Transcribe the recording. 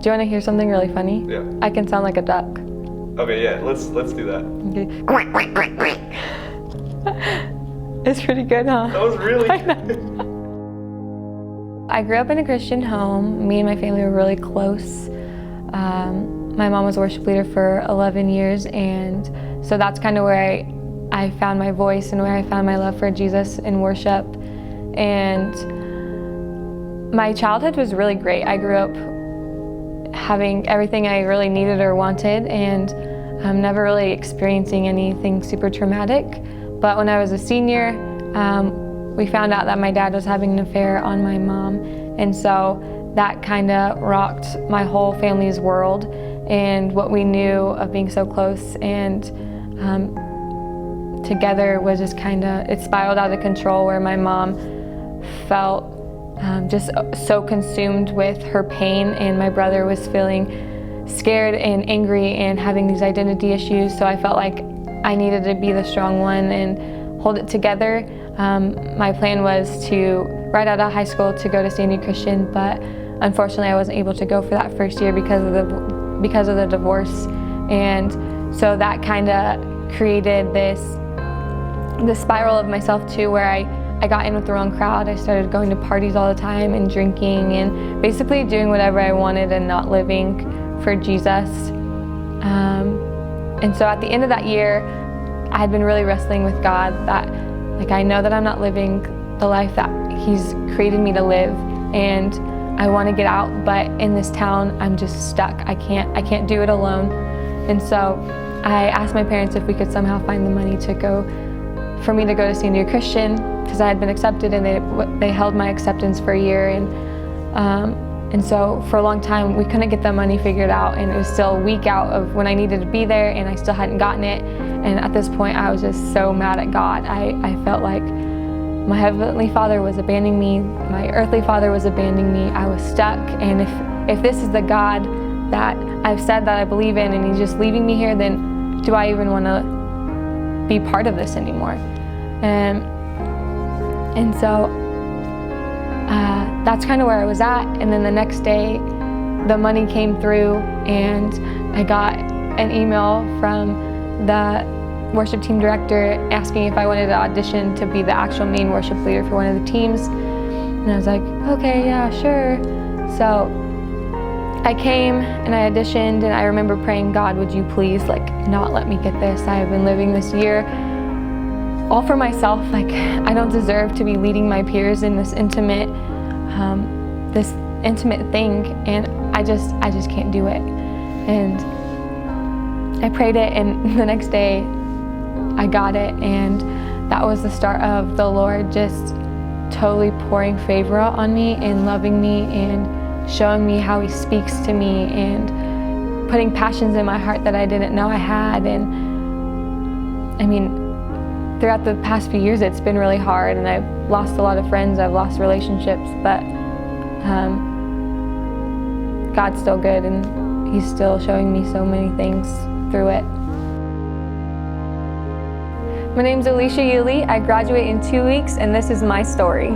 you want to hear something really funny? Yeah. I can sound like a duck. Okay, yeah, let's do that. Okay. It's pretty good, huh? That was really I grew up in a Christian home. Me and my family were really close. My mom was a worship leader for 11 years, and so that's kind of where I found my voice and where I found my love for Jesus in worship. And my childhood was really great. I grew up having everything I really needed or wanted, and never really experiencing anything super traumatic. But when I was a senior, we found out that my dad was having an affair on my mom, and so that kind of rocked my whole family's world and what we knew of being so close and together was just it spiraled out of control, where my mom felt just so consumed with her pain, and my brother was feeling scared and angry and having these identity issues. So I felt like I needed to be the strong one and hold it together. My plan was to, right out of high school, to go to Sandy Christian, but unfortunately I wasn't able to go for that first year because of the divorce. And so that kind of created this spiral of myself too, where I got in with the wrong crowd. I started going to parties all the time and drinking and basically doing whatever I wanted and not living for Jesus. And so at the end of that year, I had been really wrestling with God that, like, I know that I'm not living the life that He's created me to live, and I want to get out, but in this town, I'm just stuck. I can't do it alone. And so I asked my parents if we could somehow find the money for me to go to Sandy Christian, because I had been accepted, and they held my acceptance for a year. And so for a long time, we couldn't get the money figured out, and it was still a week out of when I needed to be there, and I still hadn't gotten it. And at this point, I was just so mad at God. I felt like my Heavenly Father was abandoning me, my earthly father was abandoning me. I was stuck, and if this is the God that I've said that I believe in, and He's just leaving me here, then do I even want to be part of this anymore? And so that's kind of where I was at. And then the next day, the money came through, and I got an email from the worship team director asking if I wanted to audition to be the actual main worship leader for one of the teams. And I was like, okay, yeah, sure. So I came and I auditioned, and I remember praying, God, would you please not let me get this? I have been living this year all for myself. I don't deserve to be leading my peers in this intimate thing, and I just can't do it. And I prayed it, and the next day I got it, and that was the start of the Lord just totally pouring favor on me and loving me and showing me how He speaks to me and putting passions in my heart that I didn't know I had. And I mean, throughout the past few years, it's been really hard, and I've lost a lot of friends, I've lost relationships, but God's still good, and He's still showing me so many things through it. My name's Ellisha Mystory. I graduate in 2 weeks, and this is my story.